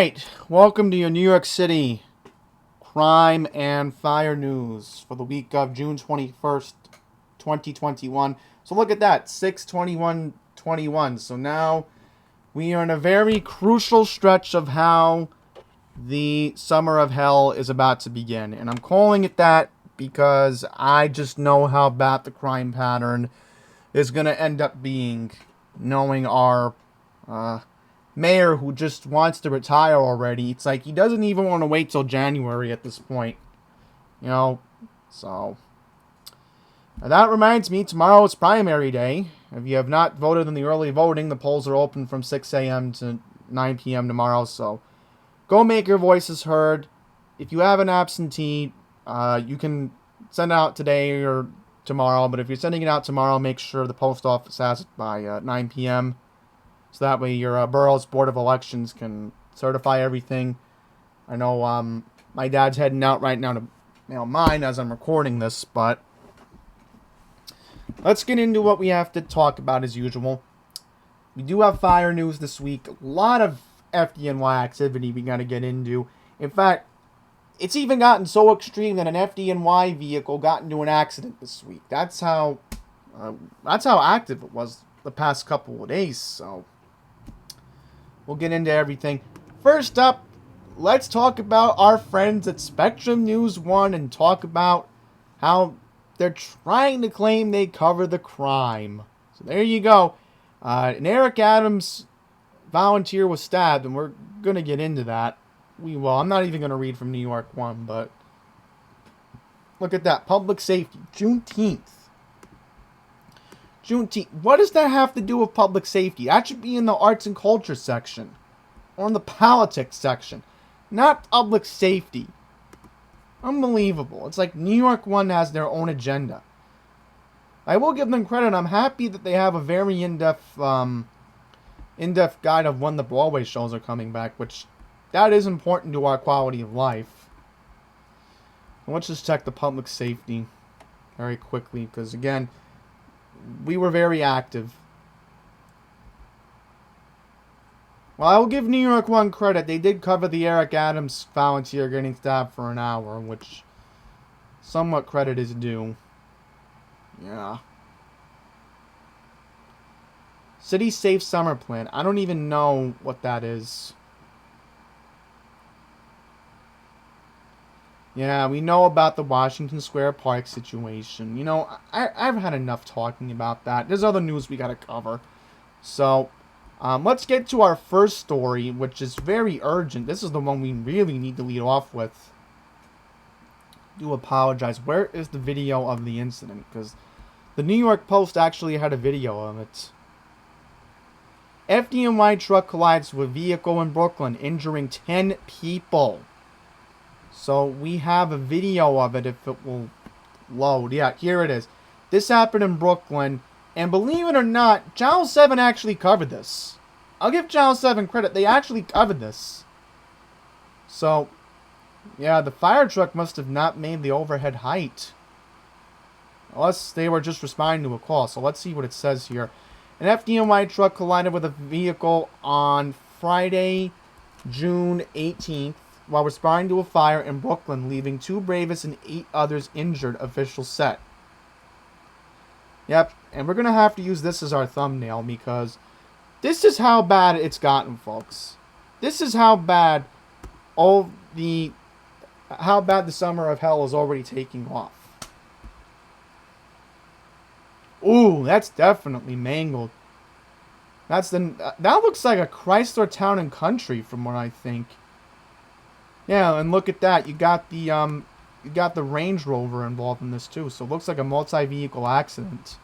right, welcome to your New York City crime and fire news for the week of June 21st, 2021. So look at that, 6/21/21. So now we are in a very crucial stretch of how the summer of hell is about to begin. And I'm calling it that because I just know how bad the crime pattern is going to end up being, knowing our mayor who just wants to retire already. It's like he doesn't even want to wait till January at this point. You know, so. And that reminds me, tomorrow is primary day. If you have not voted in the early voting, the polls are open from 6 a.m. to 9 p.m. tomorrow, so go make your voices heard. If you have an absentee, you can send out today or tomorrow, but if you're sending it out tomorrow, make sure the post office has it by 9 p.m. So that way your borough's Board of Elections can certify everything. I know my dad's heading out right now to mail mine as I'm recording this, but let's get into what we have to talk about as usual. We do have fire news this week. A lot of FDNY activity we got to get into. In fact, it's even gotten so extreme that an FDNY vehicle got into an accident this week. That's how active it was the past couple of days. So we'll get into everything. First up, let's talk about our friends at Spectrum News 1 and talk about how they're trying to claim they cover the crime. So there you go. An Eric Adams volunteer was stabbed, and we're going to get into that. I'm not even going to read from New York 1, but look at that. Public safety. Juneteenth. What does that have to do with public safety? That should be in the arts and culture section. Or in the politics section. Not public safety. Unbelievable. It's like New York 1 has their own agenda. I will give them credit. I'm happy that they have a very in-depth guide of when the Broadway shows are coming back, which that is important to our quality of life. Let's just check the public safety very quickly, because again, we were very active. Well, I will give New York 1 credit. They did cover the Eric Adams volunteer getting stabbed for an hour, which somewhat credit is due. Yeah. City Safe Summer Plan. I don't even know what that is. Yeah, we know about the Washington Square Park situation. You know, I've had enough talking about that. There's other news we gotta cover. So, let's get to our first story, which is very urgent. This is the one we really need to lead off with. I do apologize. Where is the video of the incident? Because the New York Post actually had a video of it. FDNY truck collides with vehicle in Brooklyn, injuring 10 people. So we have a video of it if it will load. Yeah, here it is. This happened in Brooklyn. And believe it or not, Channel 7 actually covered this. I'll give Channel 7 credit. They actually covered this. So, yeah, the fire truck must have not made the overhead height. Unless they were just responding to a call. So let's see what it says here. An FDNY truck collided with a vehicle on Friday, June 18th, while responding to a fire in Brooklyn, leaving 2 bravest and 8 others injured, officials said. Yep, and we're going to have to use this as our thumbnail because this is how bad it's gotten, folks. This is how bad the summer of hell is already taking off. Ooh, that's definitely mangled. That looks like a Chrysler Town and Country from what I think. Yeah, and look at that. You got the Range Rover involved in this too, so it looks like a multi-vehicle accident.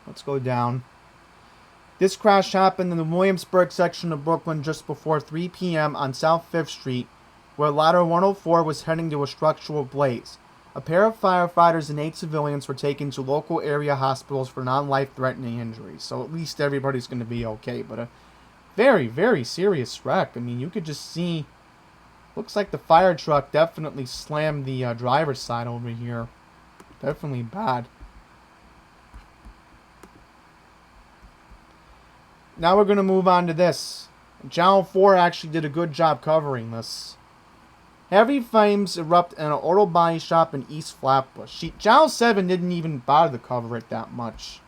Let's go down. This crash happened in the Williamsburg section of Brooklyn just before 3 p.m. on South 5th Street, where Ladder 104 was heading to a structural blaze. A pair of firefighters and 8 civilians were taken to local area hospitals for non-life-threatening injuries, so at least everybody's going to be okay, but a very, very serious wreck. I mean, you could just see, looks like the fire truck definitely slammed the driver's side over here. Definitely bad. Now we're going to move on to this. Channel 4 actually did a good job covering this. Heavy flames erupt in an auto body shop in East Flatbush. Channel 7 didn't even bother to cover it that much.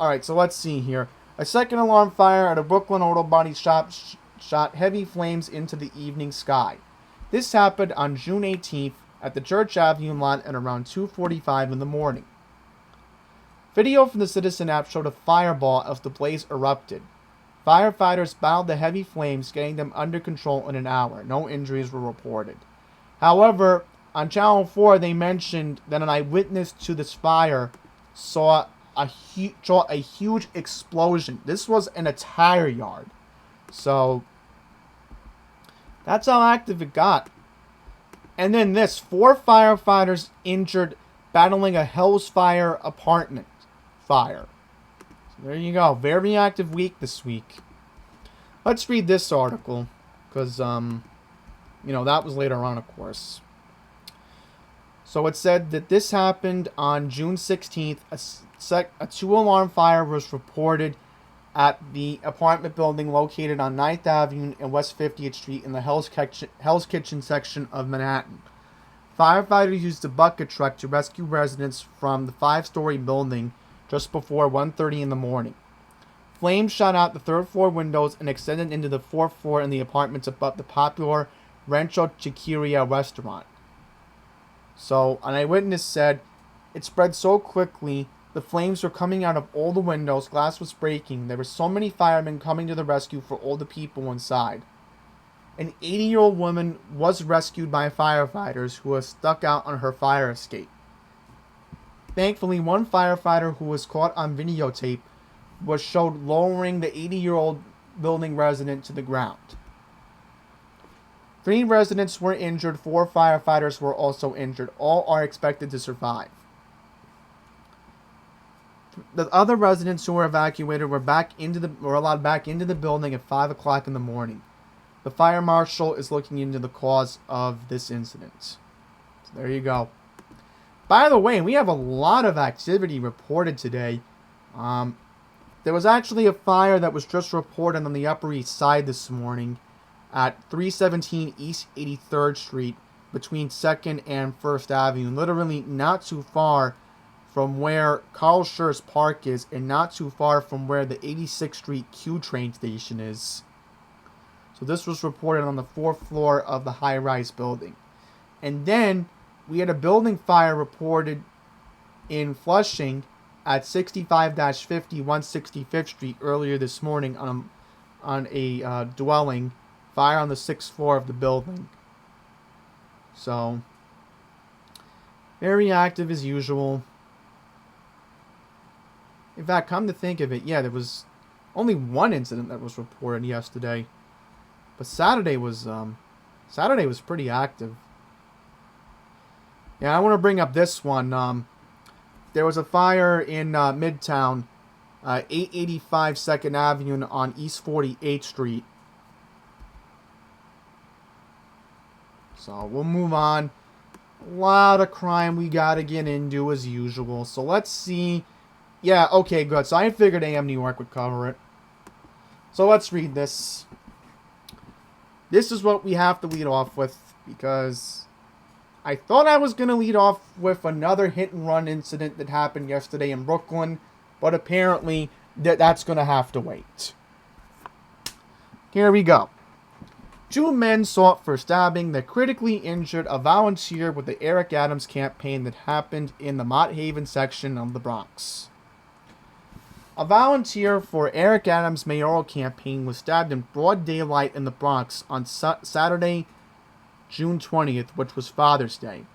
Alright, so let's see here. A second alarm fire at a Brooklyn auto body shop shot heavy flames into the evening sky. This happened on June 18th at the Church Avenue lot at around 2:45 in the morning. Video from the Citizen app showed a fireball as the blaze erupted. Firefighters battled the heavy flames, getting them under control in an hour. No injuries were reported. However, on Channel 4, they mentioned that an eyewitness to this fire saw a huge explosion. This was in a tire yard. So, that's how active it got. And then this, 4 firefighters injured battling a Hell's Fire apartment fire. So there you go. Very active week this week. Let's read this article, because, that was later on, of course. So it said that this happened on June 16th. A 2-alarm fire was reported at the apartment building located on 9th Avenue and West 50th Street in the Hell's Kitchen section of Manhattan. Firefighters used a bucket truck to rescue residents from the 5-story building just before 1:30 in the morning. Flames shot out the 3rd-floor windows and extended into the 4th floor in the apartments above the popular Rancho Chiqueria restaurant. So, an eyewitness said, it spread so quickly, the flames were coming out of all the windows, glass was breaking, there were so many firemen coming to the rescue for all the people inside. An 80-year-old woman was rescued by firefighters who was stuck out on her fire escape. Thankfully, one firefighter who was caught on videotape was showed lowering the 80-year-old building resident to the ground. 3 residents were injured, 4 firefighters were also injured. All are expected to survive. The other residents who were evacuated were allowed back into the building at 5 o'clock in the morning. The fire marshal is looking into the cause of this incident. So there you go. By the way, we have a lot of activity reported today. There was actually a fire that was just reported on the Upper East Side this morning at 317 East 83rd Street between 2nd and 1st Avenue. Literally not too far from where Carl Schurz Park is and not too far from where the 86th Street Q train station is. So this was reported on the 4th floor of the high-rise building. And then we had a building fire reported in Flushing at 65-50 165th Street earlier this morning on a dwelling. Fire on the 6th floor of the building. So, very active as usual. In fact, come to think of it, yeah, there was only one incident that was reported yesterday. But Saturday was pretty active. Yeah, I want to bring up this one. There was a fire in Midtown, 885 2nd Avenue on East 48th Street. So we'll move on. A lot of crime we gotta get into as usual. So let's see. Yeah, okay, good. So I figured AM New York would cover it. So let's read this. This is what we have to lead off with, because I thought I was going to lead off with another hit-and-run incident that happened yesterday in Brooklyn, but apparently that's going to have to wait. Here we go. 2 men sought for stabbing that critically injured a volunteer with the Eric Adams campaign that happened in the Mott Haven section of the Bronx. A volunteer for Eric Adams' mayoral campaign was stabbed in broad daylight in the Bronx on Saturday, June 20th, which was Father's Day.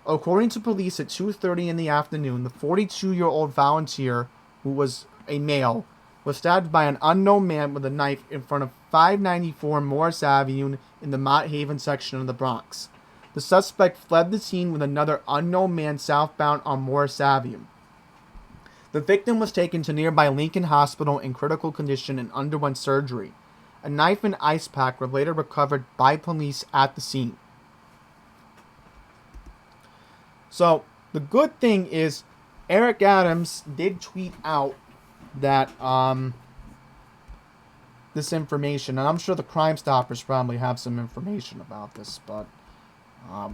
According to police, at 2:30 in the afternoon, the 42-year-old volunteer, who was a male, was stabbed by an unknown man with a knife in front of 594 Morris Avenue in the Mott Haven section of the Bronx. The suspect fled the scene with another unknown man southbound on Morris Avenue. The victim was taken to nearby Lincoln Hospital in critical condition and underwent surgery. A knife and ice pack were later recovered by police at the scene. So, the good thing is, Eric Adams did tweet out that this information. And I'm sure the Crime Stoppers probably have some information about this. But I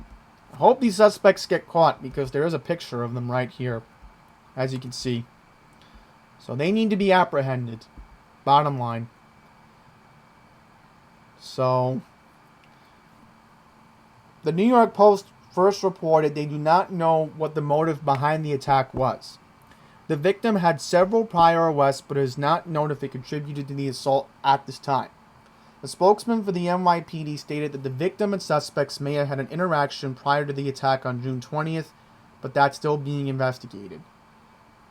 hope these suspects get caught, because there is a picture of them right here, as you can see. So they need to be apprehended. Bottom line. So the New York Post first reported they do not know what the motive behind the attack was. The victim had several prior arrests, but it is not known if it contributed to the assault at this time. A spokesman for the NYPD stated that the victim and suspects may have had an interaction prior to the attack on June 20th, but that's still being investigated.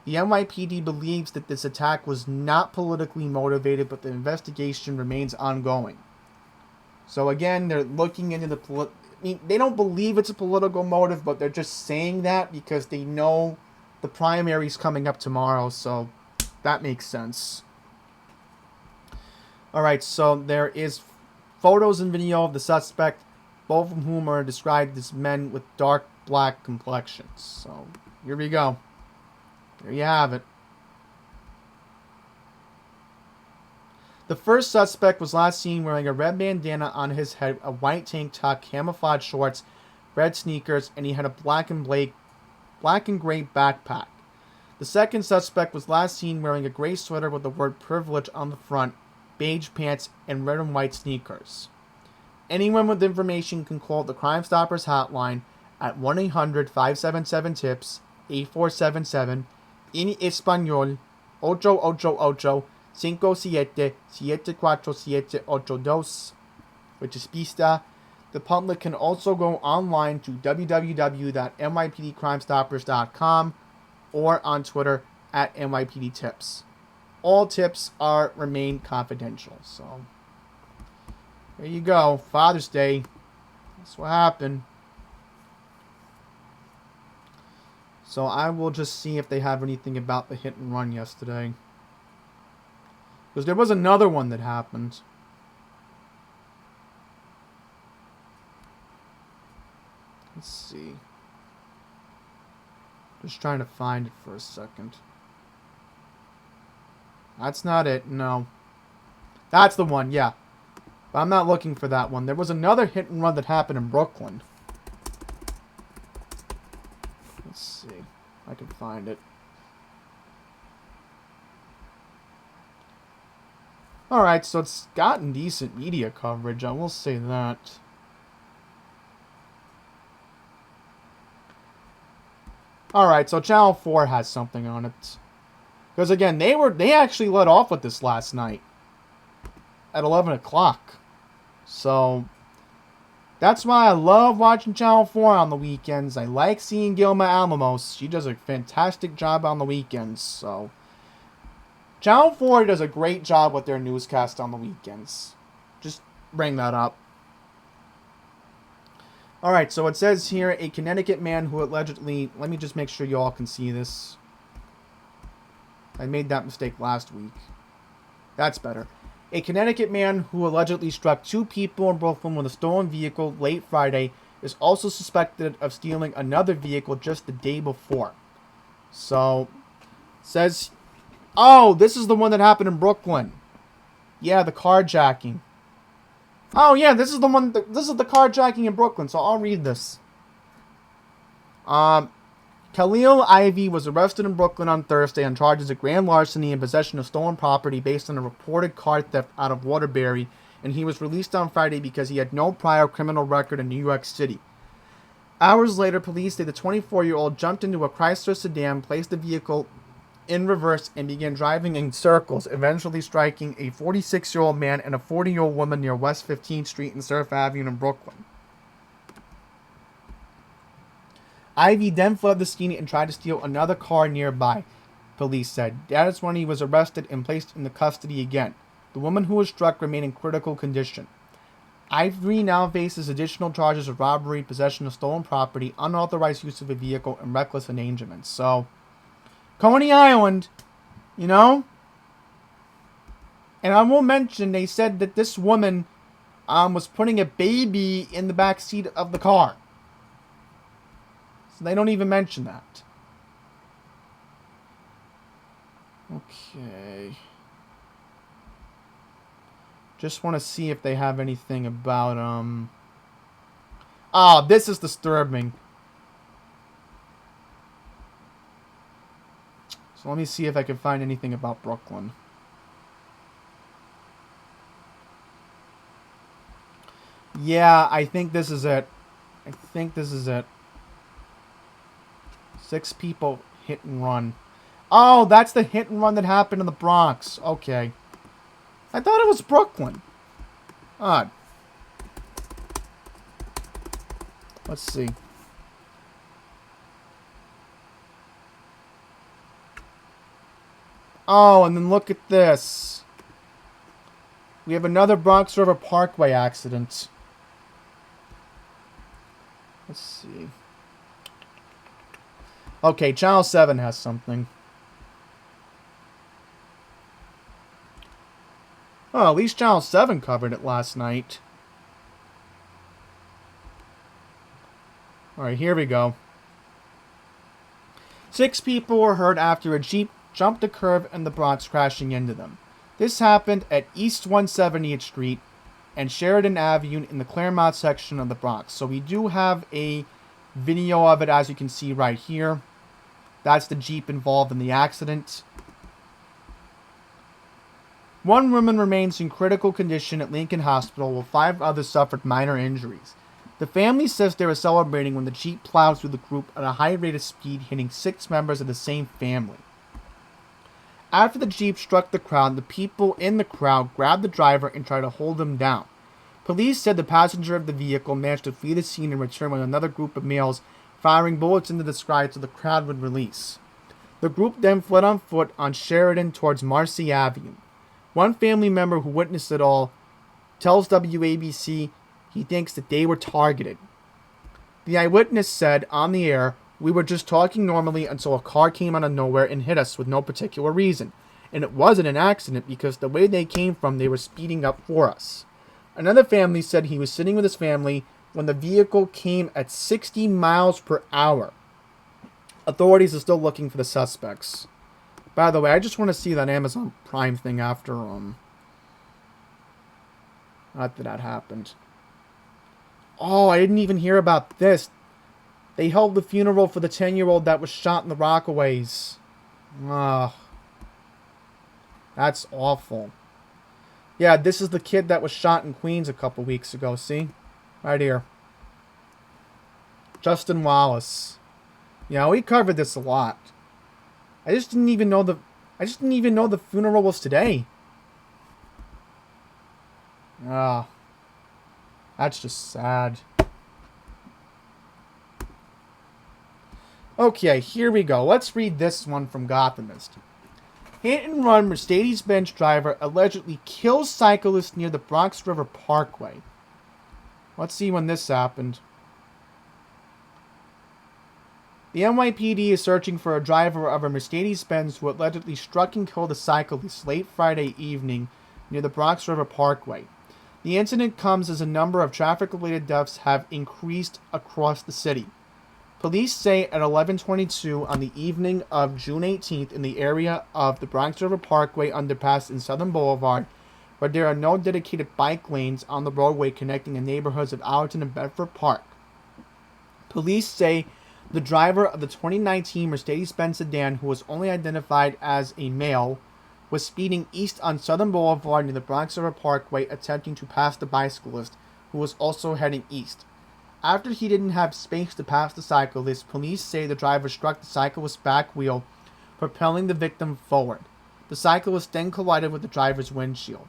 The NYPD believes that this attack was not politically motivated, but the investigation remains ongoing. So again, they're looking into the they don't believe it's a political motive, but they're just saying that because they know the primary's coming up tomorrow, so that makes sense. Alright, so there is photos and video of the suspect, both of whom are described as men with dark black complexions. So, here we go. There you have it. The first suspect was last seen wearing a red bandana on his head, a white tank top, camouflage shorts, red sneakers, and he had a black and gray backpack. The second suspect was last seen wearing a gray sweater with the word privilege on the front, beige pants, and red and white sneakers. Anyone with information can call the Crime Stoppers hotline at 1-800-577-TIPS, 8477, in Espanol, 888-577-74782, which is Pista. The public can also go online to www.nypdcrimestoppers.com or on Twitter at NYPDTips. All tips remain confidential. So, there you go. Father's Day. That's what happened. So, I will just see if they have anything about the hit and run yesterday. Because there was another one that happened. Let's see. Just trying to find it for a second. That's not it, no. That's the one, yeah. But I'm not looking for that one. There was another hit and run that happened in Brooklyn. Let's see if I can find it. Alright, so it's gotten decent media coverage, I will say that. Alright, so Channel 4 has something on it. Because again, they actually let off with this last night. At 11 o'clock. So, that's why I love watching Channel 4 on the weekends. I like seeing Gilma Alamos. She does a fantastic job on the weekends. So, Channel 4 does a great job with their newscast on the weekends. Just bring that up. Alright, so it says here, a Connecticut man who allegedly... Let me just make sure you all can see this. I made that mistake last week. That's better. A Connecticut man who allegedly struck 2 people in Brooklyn with a stolen vehicle late Friday is also suspected of stealing another vehicle just the day before. So, says... Oh, this is the one that happened in Brooklyn. Yeah, the carjacking. Oh, yeah, this is the one... This is the carjacking in Brooklyn, so I'll read this. Khalil Ivy was arrested in Brooklyn on Thursday on charges of grand larceny and possession of stolen property based on a reported car theft out of Waterbury, and he was released on Friday because he had no prior criminal record in New York City. Hours later, police say the 24-year-old jumped into a Chrysler sedan, placed the vehicle in reverse, and began driving in circles, eventually striking a 46-year-old man and a 40-year-old woman near West 15th Street and Surf Avenue in Brooklyn. Ivy then fled the scene and tried to steal another car nearby, police said. That is when he was arrested and placed into custody again. The woman who was struck remained in critical condition. Ivy now faces additional charges of robbery, possession of stolen property, unauthorized use of a vehicle, and reckless endangerment. So, Coney Island, you know? And I will mention, they said that this woman was putting a baby in the back seat of the car. So they don't even mention that. Okay. Just want to see if they have anything about, Oh, this is disturbing. So let me see if I can find anything about Brooklyn. Yeah, I think this is it. I think this is it. 6 people hit and run. Oh, that's the hit and run that happened in the Bronx. Okay. I thought it was Brooklyn. Odd. Let's see. Oh, and then look at this. We have another Bronx River Parkway accident. Let's see. Okay, Channel 7 has something. Oh, at least Channel 7 covered it last night. Alright, here we go. 6 people were hurt after a Jeep jumped a curb in the Bronx, crashing into them. This happened at East 170th Street and Sheridan Avenue in the Claremont section of the Bronx. So we do have a video of it, as you can see right here. That's the Jeep involved in the accident. 1 woman remains in critical condition at Lincoln Hospital, while 5 others suffered minor injuries. The family says they were celebrating when the Jeep plowed through the group at a high rate of speed, hitting 6 members of the same family. After the Jeep struck the crowd, the people in the crowd grabbed the driver and tried to hold him down. Police said the passenger of the vehicle managed to flee the scene and return with another group of males, firing bullets into the sky so the crowd would release. The group then fled on foot on Sheridan towards Marcy Avenue. One family member who witnessed it all tells WABC he thinks that they were targeted. The eyewitness said on the air, "We were just talking normally until a car came out of nowhere and hit us with no particular reason. And it wasn't an accident because the way they came from, they were speeding up for us." Another family said he was sitting with his family when the vehicle came at 60 miles per hour. Authorities are still looking for the suspects. By the way, I just want to see that Amazon Prime thing after that happened. Oh, I didn't even hear about this. They held the funeral for the 10-year-old that was shot in the Rockaways. Ugh. That's awful. Yeah, this is the kid that was shot in Queens a couple weeks ago, see? Right here. Justin Wallace. Yeah, we covered this a lot. I just didn't even know the funeral was today. Ah. That's just sad. Okay, here we go. Let's read this one from Gothamist. Hit and run Mercedes-Benz driver allegedly kills cyclist near the Bronx River Parkway. Let's see when this happened. The NYPD is searching for a driver of a Mercedes-Benz who allegedly struck and killed a cyclist late Friday evening near the Bronx River Parkway. The incident comes as a number of traffic-related deaths have increased across the city. Police say at 11:22 on the evening of June 18th in the area of the Bronx River Parkway underpass in Southern Boulevard, where there are no dedicated bike lanes on the roadway connecting the neighborhoods of Allerton and Bedford Park. Police say the driver of the 2019 Mercedes-Benz sedan, who was only identified as a male, was speeding east on Southern Boulevard near the Bronx River Parkway, attempting to pass the bicyclist, who was also heading east. After he didn't have space to pass the cyclist, police say the driver struck the cyclist's back wheel, propelling the victim forward. The cyclist then collided with the driver's windshield.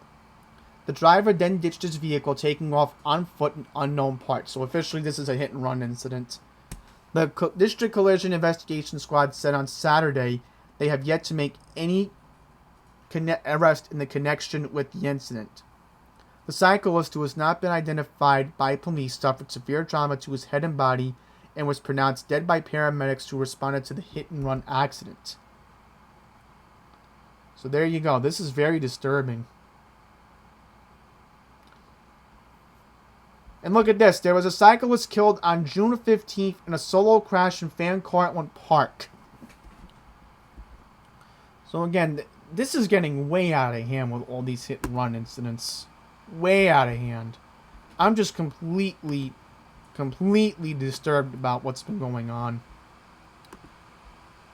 The driver then ditched his vehicle, taking off on foot in unknown parts. So officially, this is a hit-and-run incident. The District Collision Investigation Squad said on Saturday they have yet to make any arrest in the connection with the incident. The cyclist, who has not been identified by police, suffered severe trauma to his head and body and was pronounced dead by paramedics who responded to the hit-and-run accident. So there you go. This is very disturbing. And look at this. There was a cyclist killed on June 15th in a solo crash in Fan Cortlandt Park. So again, this is getting way out of hand with all these hit-and-run incidents. way out of hand. I'm just completely disturbed about what's been going on.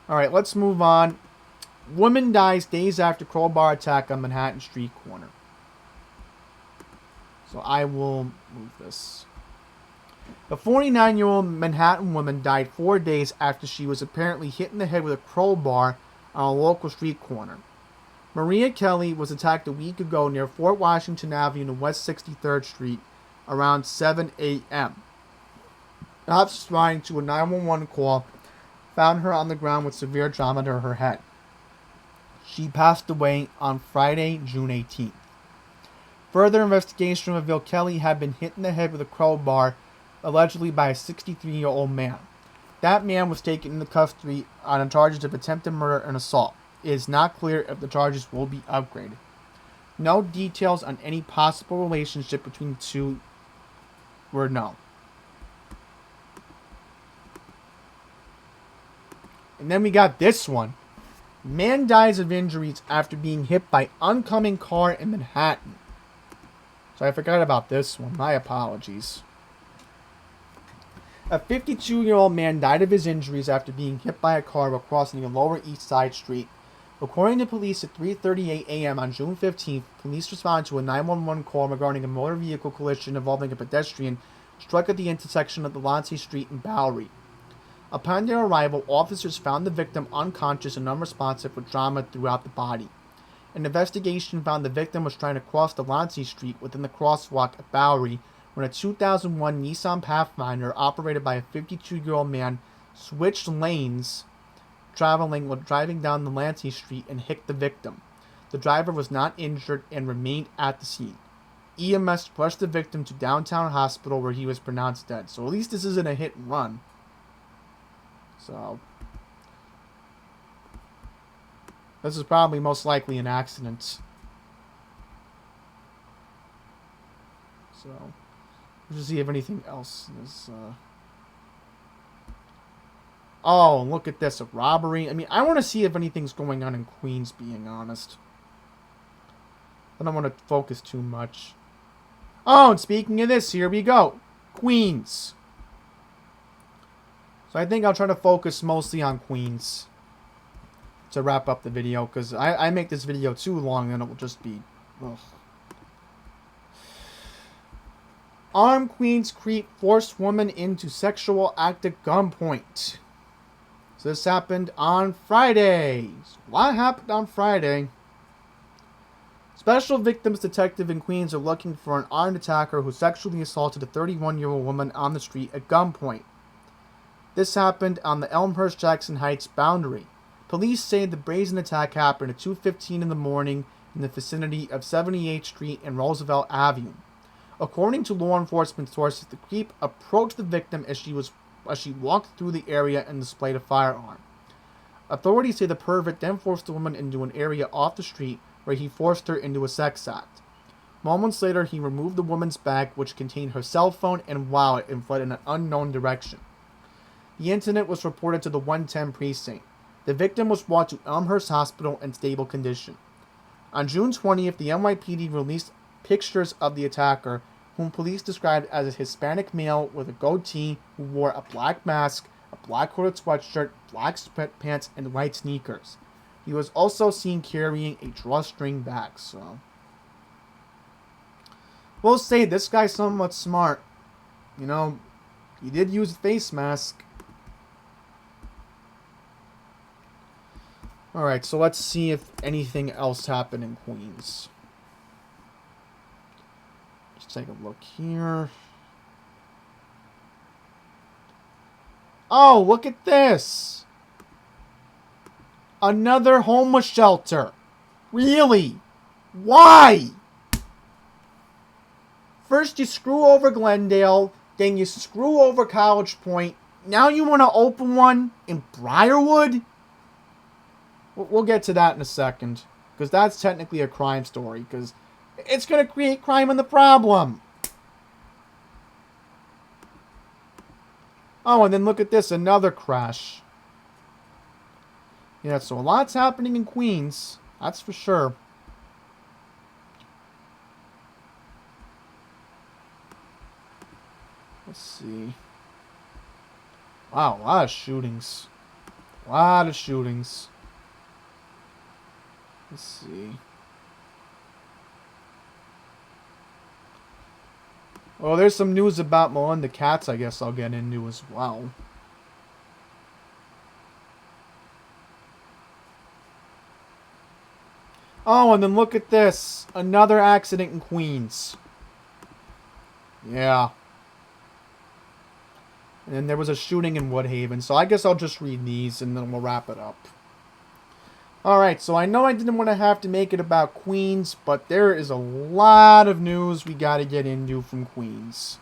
Alright, let's move on. Woman dies days after crowbar attack on Manhattan street corner. So I will move this. A 49-year-old Manhattan woman died 4 days after she was apparently hit in the head with a crowbar on a local street corner. Maria Kelly was attacked a week ago near Fort Washington Avenue and West 63rd Street around 7 a.m. Cops responding to a 911 call found her on the ground with severe trauma to her head. She passed away on Friday, June 18th. Further investigation revealed Kelly had been hit in the head with a crowbar, allegedly by a 63-year-old man. That man was taken into custody on charges of attempted murder and assault. It is not clear if the charges will be upgraded. No details on any possible relationship between the two were known. And then we got this one. Man dies of injuries after being hit by oncoming car in Manhattan. So I forgot about this one. My apologies. A 52-year-old man died of his injuries after being hit by a car while crossing a Lower East Side street. According to police at 3:38 a.m. on June 15th, police responded to a 911 call regarding a motor vehicle collision involving a pedestrian struck at the intersection of the Delancey Street and Bowery. Upon their arrival, officers found the victim unconscious and unresponsive with trauma throughout the body. An investigation found the victim was trying to cross Delancey Street within the crosswalk at Bowery when a 2001 Nissan Pathfinder operated by a 52-year-old man switched lanes while driving down Delancey Street and hit the victim. The driver was not injured and remained at the scene. EMS rushed the victim to downtown hospital where he was pronounced dead. So at least this isn't a hit and run. So this is probably most likely an accident. So let's see if anything else is. Oh, look at this, a robbery. I mean, I want to see if anything's going on in Queens, being honest. I don't want to focus too much. Oh, and speaking of this, here we go. Queens. So I think I'll try to focus mostly on Queens to wrap up the video, because I make this video too long and it will just be... Ugh. Armed Queens creep forced woman into sexual act at gunpoint. So this happened on Friday. What happened on Friday? Special Victims Detective in Queens are looking for an armed attacker who sexually assaulted a 31-year-old woman on the street at gunpoint. This happened on the Elmhurst-Jackson Heights boundary. Police say the brazen attack happened at 2:15 in the morning in the vicinity of 78th Street and Roosevelt Avenue. According to law enforcement sources, the creep approached the victim as she walked through the area and displayed a firearm. Authorities say the pervert then forced the woman into an area off the street where he forced her into a sex act. Moments later, he removed the woman's bag, which contained her cell phone and wallet, and fled in an unknown direction. The incident was reported to the 110 precinct. The victim was brought to Elmhurst Hospital in stable condition. On June 20th, the NYPD released pictures of the attacker, whom police described as a Hispanic male with a goatee who wore a black mask, a black hooded sweatshirt, black sweatpants, and white sneakers. He was also seen carrying a drawstring bag, so... We'll say this guy's somewhat smart. You know, he did use a face mask. Alright, so let's see if anything else happened in Queens. Let's take a look here. Oh, look at this! Another homeless shelter. Really? Why? First you screw over Glendale, then you screw over College Point. Now you want to open one in Briarwood? We'll get to that in a second, because that's technically a crime story, because it's going to create crime in the problem. Oh, and then look at this, another crash. Yeah, so a lot's happening in Queens, that's for sure. Let's see. Wow, a lot of shootings. A lot of shootings. Let's see. Well, there's some news about Melinda Katz, I guess I'll get into as well. Oh, and then look at this. Another accident in Queens. Yeah. And then there was a shooting in Woodhaven. So I guess I'll just read these and then we'll wrap it up. Alright, so I know I didn't want to have to make it about Queens, but there is a lot of news we got to get into from Queens.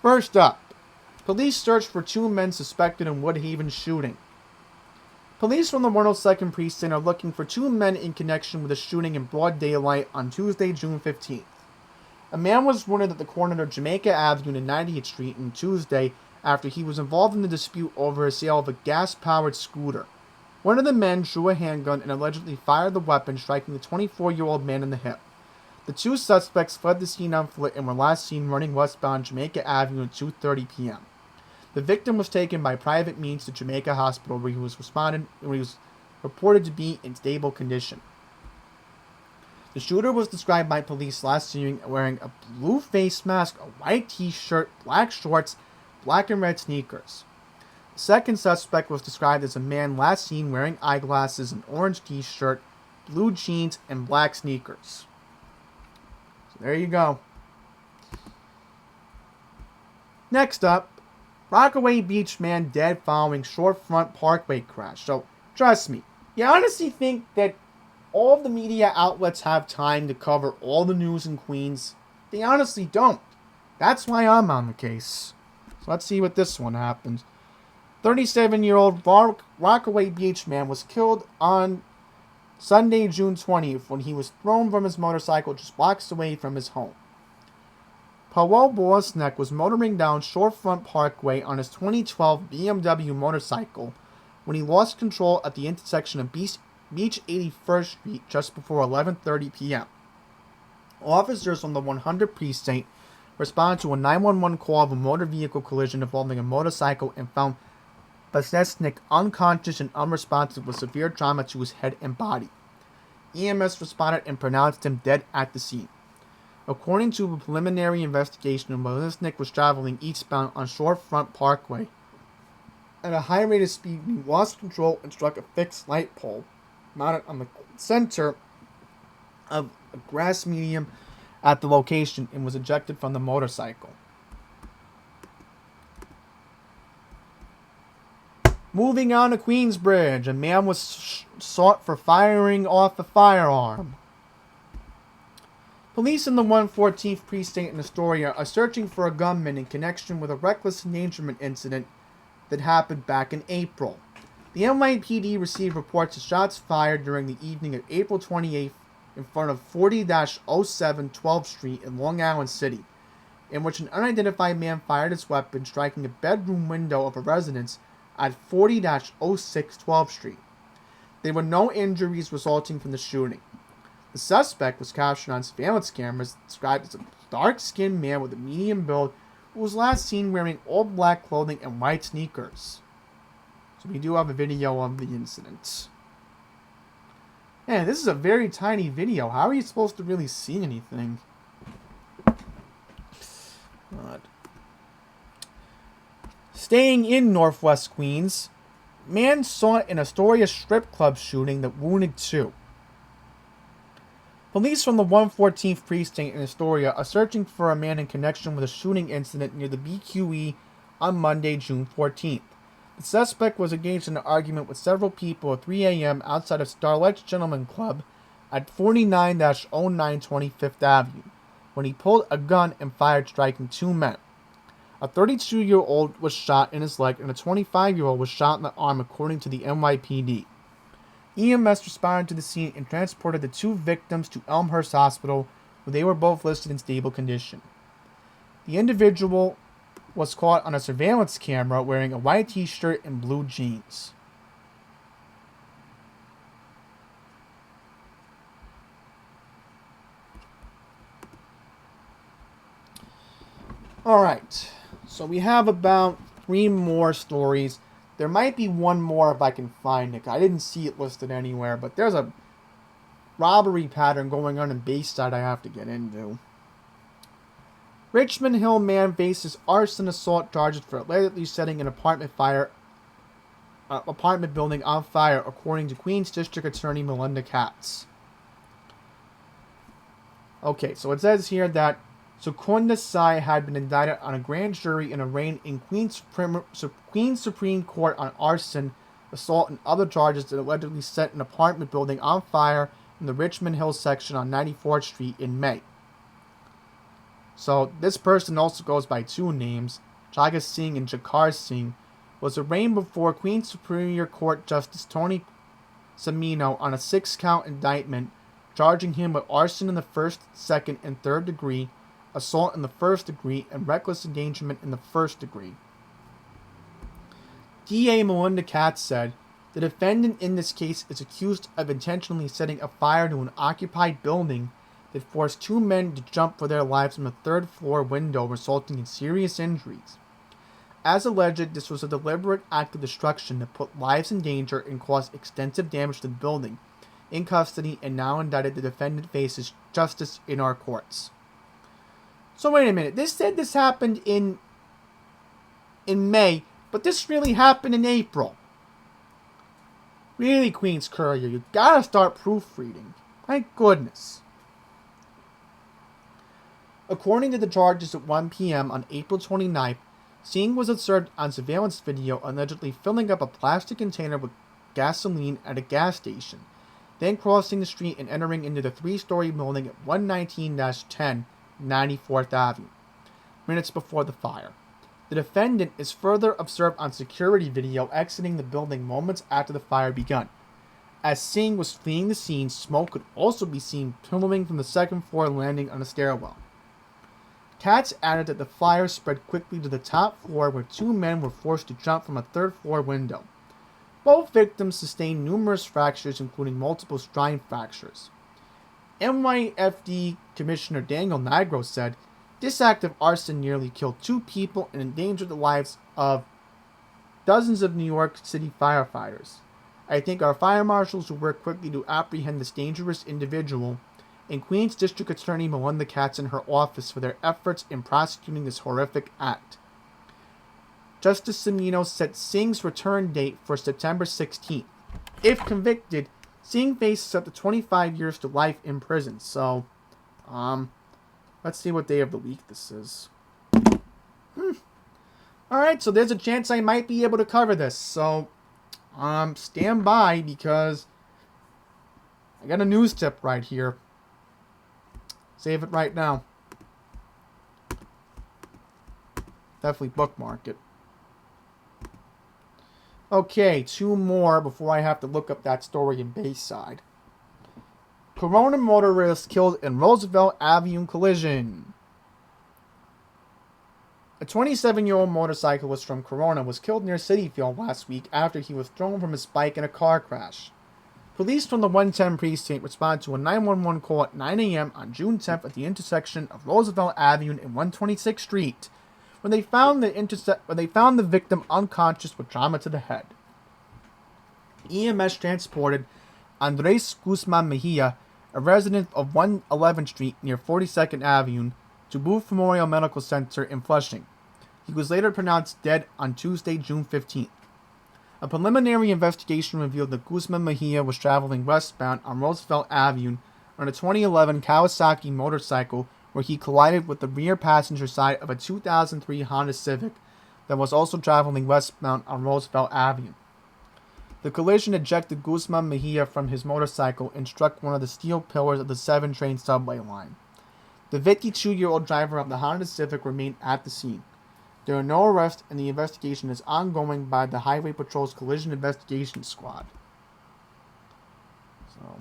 First up, police search for 2 men suspected in Woodhaven shooting. Police from the 102nd Precinct are looking for 2 men in connection with a shooting in broad daylight on Tuesday, June 15th. A man was wounded at the corner of Jamaica Avenue and 90th Street on Tuesday after he was involved in the dispute over a sale of a gas-powered scooter. One of the men drew a handgun and allegedly fired the weapon, striking the 24-year-old man in the hip. The 2 suspects fled the scene on foot and were last seen running westbound Jamaica Avenue at 2:30 p.m. The victim was taken by private means to Jamaica Hospital, where he was reported to be in stable condition. The shooter was described by police last seen wearing a blue face mask, a white t-shirt, black shorts, black and red sneakers. The second suspect was described as a man last seen wearing eyeglasses, an orange t-shirt, blue jeans, and black sneakers. So there you go. Next up, Rockaway Beach man dead following Shorefront Parkway crash. So, trust me, you honestly think that all of the media outlets have time to cover all the news in Queens? They honestly don't. That's why I'm on the case. So let's see what this one happens. 37-year-old Rockaway Beach man was killed on Sunday, June 20th, when he was thrown from his motorcycle just blocks away from his home. Powell Boasnek was motoring down Shorefront Parkway on his 2012 BMW motorcycle when he lost control at the intersection of Beach 81st Street just before 11:30 p.m. Officers from the 100 Precinct responded to a 911 call of a motor vehicle collision involving a motorcycle and found Boasnek unconscious and unresponsive with severe trauma to his head and body. EMS responded and pronounced him dead at the scene. According to a preliminary investigation, Boasnek was traveling eastbound on Shorefront Parkway at a high rate of speed when he lost control and struck a fixed light pole mounted on the center of a grass median at the location and was ejected from the motorcycle. Moving on to Queensbridge, a man was sought for firing off a firearm. Police in the 114th Precinct in Astoria are searching for a gunman in connection with a reckless endangerment incident that happened back in April. The NYPD received reports of shots fired during the evening of April 28th in front of 40-07 12th Street in Long Island City, in which an unidentified man fired his weapon, striking a bedroom window of a residence at 40-06 12th Street. There were no injuries resulting from the shooting. The suspect was captured on surveillance cameras, described as a dark-skinned man with a medium build who was last seen wearing all black clothing and white sneakers. So we do have a video of the incident. Man, this is a very tiny video. How are you supposed to really see anything? God. Staying in Northwest Queens, man sought in Astoria strip club shooting that wounded 2. Police from the 114th Precinct in Astoria are searching for a man in connection with a shooting incident near the BQE on Monday, June 14th. The suspect was engaged in an argument with several people at 3 a.m. outside of Starlet's Gentleman Club at 49-09 25th Avenue, when he pulled a gun and fired, striking 2 men. A 32-year-old was shot in his leg and a 25-year-old was shot in the arm, according to the NYPD. EMS responded to the scene and transported the 2 victims to Elmhurst Hospital, where they were both listed in stable condition. The individual was caught on a surveillance camera wearing a white t-shirt and blue jeans. Alright, so we have about 3 more stories. There might be one more if I can find it. I didn't see it listed anywhere, but there's a robbery pattern going on in Bayside I have to get into. Richmond Hill man faces arson assault charges for allegedly setting an apartment building on fire, according to Queens District Attorney Melinda Katz. Okay, so it says here that Sukunda Sai had been indicted on a grand jury and arraigned in Queens Supreme Court on arson, assault, and other charges that allegedly set an apartment building on fire in the Richmond Hill section on 94th Street in May. So this person also goes by 2 names, Jaga Singh and Jakar Singh, was arraigned before Queens Superior Court Justice Tony Samino on a 6-count indictment, charging him with arson in the 1st, 2nd, and 3rd degree, assault in the 1st degree, and reckless endangerment in the 1st degree. DA Melinda Katz said, the defendant in this case is accused of intentionally setting a fire to an occupied building that forced 2 men to jump for their lives from a 3rd floor window, resulting in serious injuries. As alleged, this was a deliberate act of destruction that put lives in danger and caused extensive damage to the building. In custody and now indicted, the defendant faces justice in our courts. So wait a minute, this said this happened in May, but this really happened in April. Really, Queens Courier, you gotta start proofreading. Thank goodness. According to the charges at 1 p.m. on April 29th, Singh was observed on surveillance video allegedly filling up a plastic container with gasoline at a gas station, then crossing the street and entering into the 3-story building at 119-10 94th Avenue, minutes before the fire. The defendant is further observed on security video exiting the building moments after the fire begun. As Singh was fleeing the scene, smoke could also be seen billowing from the 2nd floor landing on a stairwell. Katz added that the fire spread quickly to the top floor where 2 men were forced to jump from a 3rd floor window. Both victims sustained numerous fractures, including multiple spine fractures. NYFD Commissioner Daniel Nigro said, this act of arson nearly killed 2 people and endangered the lives of dozens of New York City firefighters. I thank our fire marshals who worked quickly to apprehend this dangerous individual, and Queens District Attorney Melinda Katz and her office for their efforts in prosecuting this horrific act. Justice Samino set Singh's return date for September 16th. If convicted, Singh faces up to 25 years to life in prison. So, let's see what day of the week this is. Alright, so there's a chance I might be able to cover this. So, stand by because I got a news tip right here. Save it right now. Definitely bookmark it. Okay, 2 more before I have to look up that story in Bayside. Corona motorist killed in Roosevelt Avenue collision. A 27-year-old motorcyclist from Corona was killed near Citi Field last week after he was thrown from his bike in a car crash. Police from the 110 precinct responded to a 911 call at 9 a.m. on June 10th at the intersection of Roosevelt Avenue and 126th Street, when they found the victim unconscious with trauma to the head. EMS transported Andres Guzman Mejia, a resident of 111th Street near 42nd Avenue, to Booth Memorial Medical Center in Flushing. He was later pronounced dead on Tuesday, June 15th. A preliminary investigation revealed that Guzman Mejia was traveling westbound on Roosevelt Avenue on a 2011 Kawasaki motorcycle where he collided with the rear passenger side of a 2003 Honda Civic that was also traveling westbound on Roosevelt Avenue. The collision ejected Guzman Mejia from his motorcycle and struck one of the steel pillars of the 7-train subway line. The 52-year-old driver of the Honda Civic remained at the scene. There are no arrests, and the investigation is ongoing by the Highway Patrol's Collision Investigation Squad. So,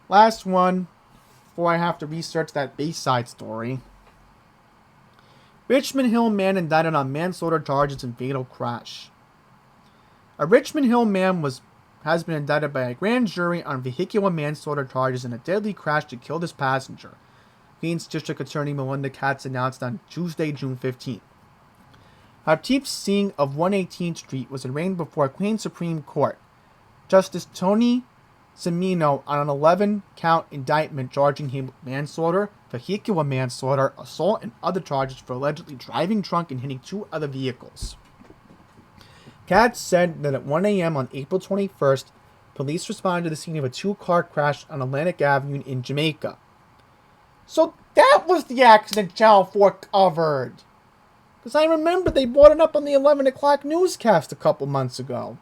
last one, before I have to research that Bayside story. Richmond Hill man indicted on manslaughter charges in fatal crash. A Richmond Hill man has been indicted by a grand jury on vehicular manslaughter charges in a deadly crash that killed his passenger. Queens District Attorney Melinda Katz announced on Tuesday, June 15th. Hardeep Singh of 118th Street was arraigned before Queens Supreme Court. Justice Tony Semino on an 11-count indictment charging him with manslaughter, vehicular manslaughter, assault, and other charges for allegedly driving drunk and hitting 2 other vehicles. Katz said that at 1 a.m. on April 21st, police responded to the scene of a 2-car crash on Atlantic Avenue in Jamaica. So that was the accident Channel 4 covered. Because I remember they brought it up on the 11 o'clock newscast a couple months ago.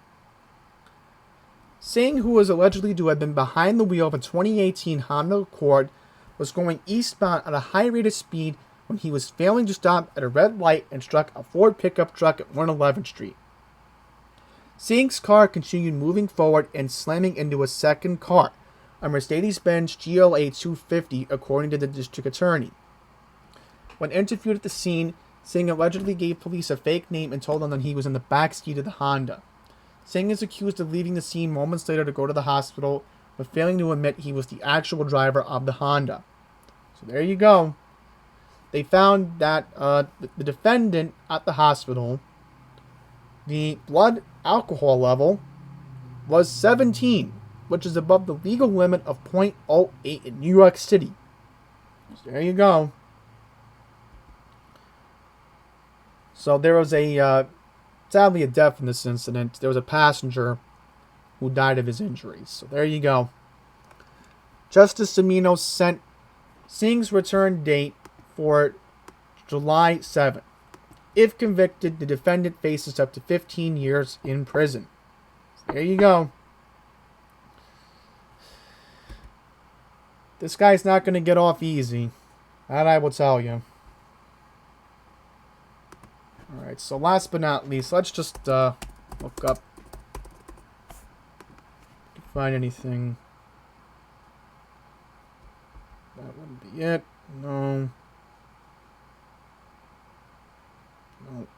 Singh, who was allegedly to have been behind the wheel of a 2018 Honda Accord, was going eastbound at a high rate of speed when he was failing to stop at a red light and struck a Ford pickup truck at 111th Street. Singh's car continued moving forward and slamming into a second car, a Mercedes-Benz GLA 250, according to the district attorney. When interviewed at the scene, Singh allegedly gave police a fake name and told them that he was in the backseat of the Honda. Singh is accused of leaving the scene moments later to go to the hospital, but failing to admit he was the actual driver of the Honda. So there you go. They found that the defendant at the hospital, the blood alcohol level was 17, which is above the legal limit of .08 in New York City. So there you go. So there was sadly a death in this incident. There was a passenger who died of his injuries. So there you go. Justice Semino sent Singh's return date for July 7th. If convicted, the defendant faces up to 15 years in prison. So there you go. This guy's not going to get off easy. That I will tell you. Alright, so last but not least, let's just look up. Find anything. That wouldn't be it. No. Nope.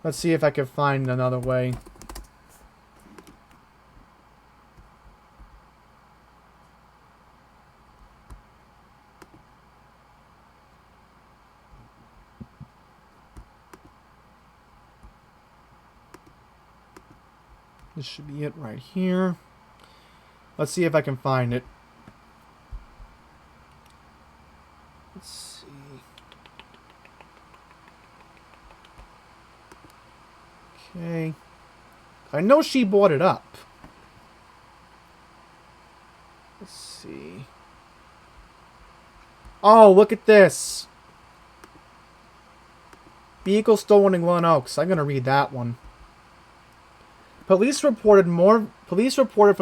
Let's see if I can find another way. This should be it right here. Let's see if I can find it. Let's see. Okay. I know she brought it up. Let's see. Oh, look at this. Vehicle stolen in Glen Oaks. I'm going to read that one. Police reported from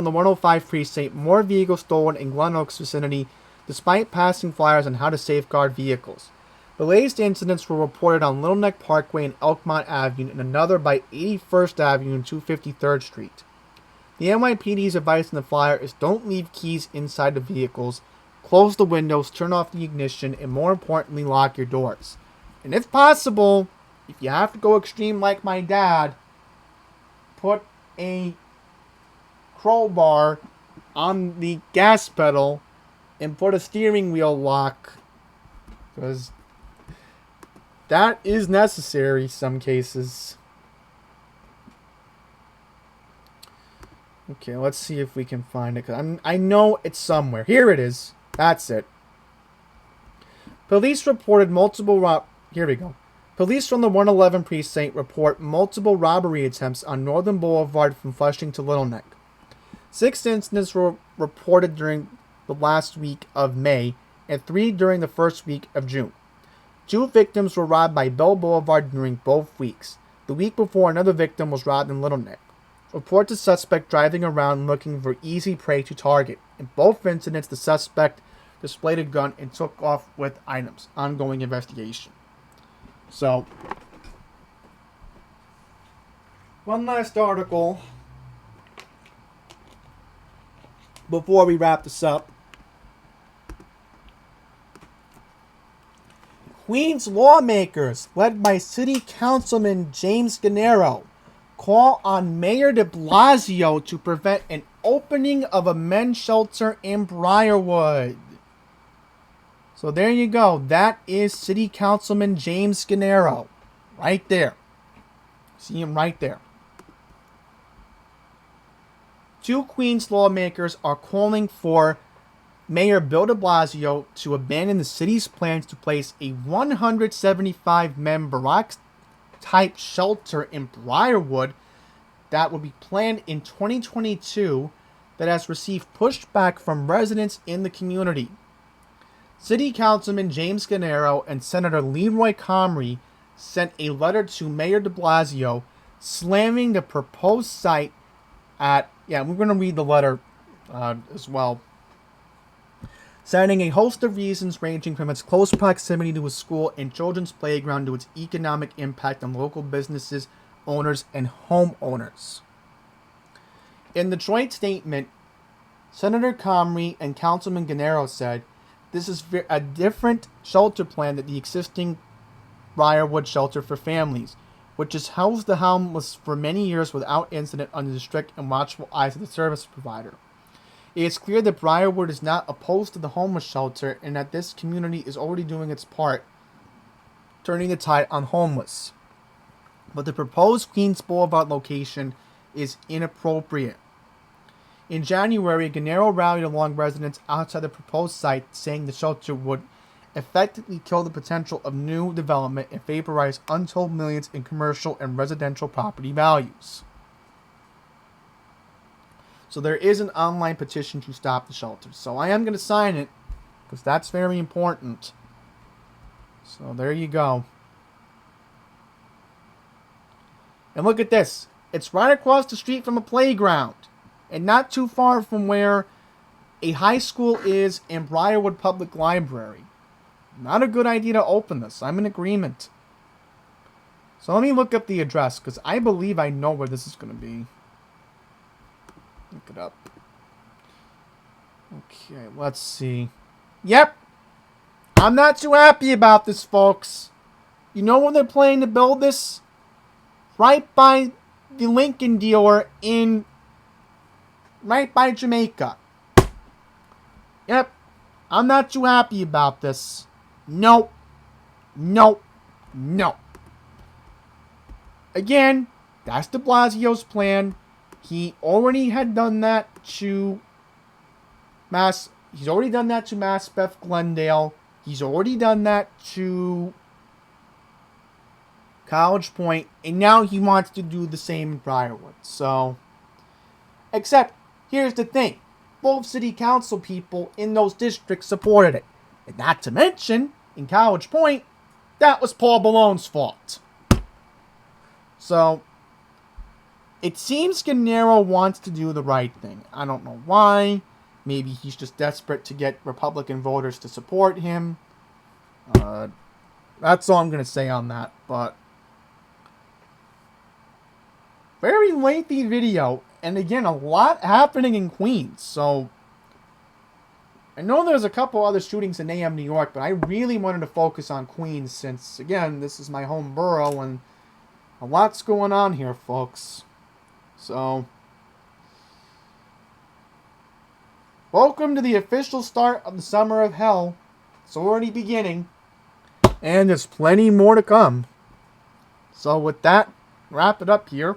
the 105 precinct more vehicles stolen in Glen Oaks vicinity despite passing flyers on how to safeguard vehicles. The latest incidents were reported on Little Neck Parkway and Elkmont Avenue and another by 81st Avenue and 253rd Street. The NYPD's advice in the flyer is don't leave keys inside the vehicles, close the windows, turn off the ignition, and more importantly, lock your doors. And if possible, if you have to go extreme like my dad, put a crowbar on the gas pedal and put a steering wheel lock, because that is necessary in some cases. Okay, let's see if we can find it, because I know it's somewhere. Here it is. That's it. Police reported multiple here we go. Police from the 111 precinct report multiple robbery attempts on Northern Boulevard from Flushing to Little Neck. 6 incidents were reported during the last week of May and 3 during the first week of June. 2 victims were robbed by Bell Boulevard during both weeks. The week before, another victim was robbed in Little Neck. Reports of suspect driving around looking for easy prey to target. In both incidents, the suspect displayed a gun and took off with items. Ongoing investigation. So, one last article before we wrap this up. Queens lawmakers, led by City Councilman James Gennaro, call on Mayor de Blasio to prevent an opening of a men's shelter in Briarwood. So there you go. That is City Councilman James Gennaro. Right there. See him right there. 2 Queens lawmakers are calling for Mayor Bill de Blasio to abandon the city's plans to place a 175-man barracks-type shelter in Briarwood that will be planned in 2022 that has received pushback from residents in the community. City Councilman James Gennaro and Senator Leroy Comrie sent a letter to Mayor de Blasio slamming the proposed site at... Yeah, we're going to read the letter as well. Citing a host of reasons ranging from its close proximity to a school and children's playground to its economic impact on local businesses, owners, and homeowners. In the joint statement, Senator Comrie and Councilman Gennaro said, "This is a different shelter plan than the existing Briarwood shelter for families, which has housed the homeless for many years without incident under the strict and watchful eyes of the service provider. It is clear that Briarwood is not opposed to the homeless shelter and that this community is already doing its part, turning the tide on homeless. But the proposed Queens Boulevard location is inappropriate." In January, Gennaro rallied along residents outside the proposed site, saying the shelter would effectively kill the potential of new development and vaporize untold millions in commercial and residential property values. So there is an online petition to stop the shelter. So I am going to sign it because that's very important. So there you go. And look at this. It's right across the street from a playground and not too far from where a high school is in Briarwood Public Library. Not a good idea to open this. I'm in agreement. So let me look up the address because I believe I know where this is going to be. Look it up. Okay, let's see. Yep. I'm not too happy about this, folks. You know where they're planning to build this? Right by the Lincoln dealer right by Jamaica. Yep. I'm not too happy about this. Nope. Nope. No. Again, that's de Blasio's plan. He already had done that to He's already done that to Maspeth Glendale. He's already done that to College Point, and now he wants to do the same in Briarwood. So, except, here's the thing. Both city council people in those districts supported it. And not to mention, in College Point, that was Paul Ballone's fault. So, it seems Gennaro wants to do the right thing. I don't know why. Maybe he's just desperate to get Republican voters to support him. That's all I'm going to say on that. But very lengthy video. And again, a lot happening in Queens. So I know there's a couple other shootings in AM New York, but I really wanted to focus on Queens since, again, this is my home borough and a lot's going on here, folks. So, welcome to the official start of the Summer of Hell. It's already beginning, and there's plenty more to come. So with that, wrap it up here.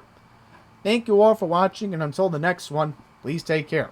Thank you all for watching, and until the next one, please take care.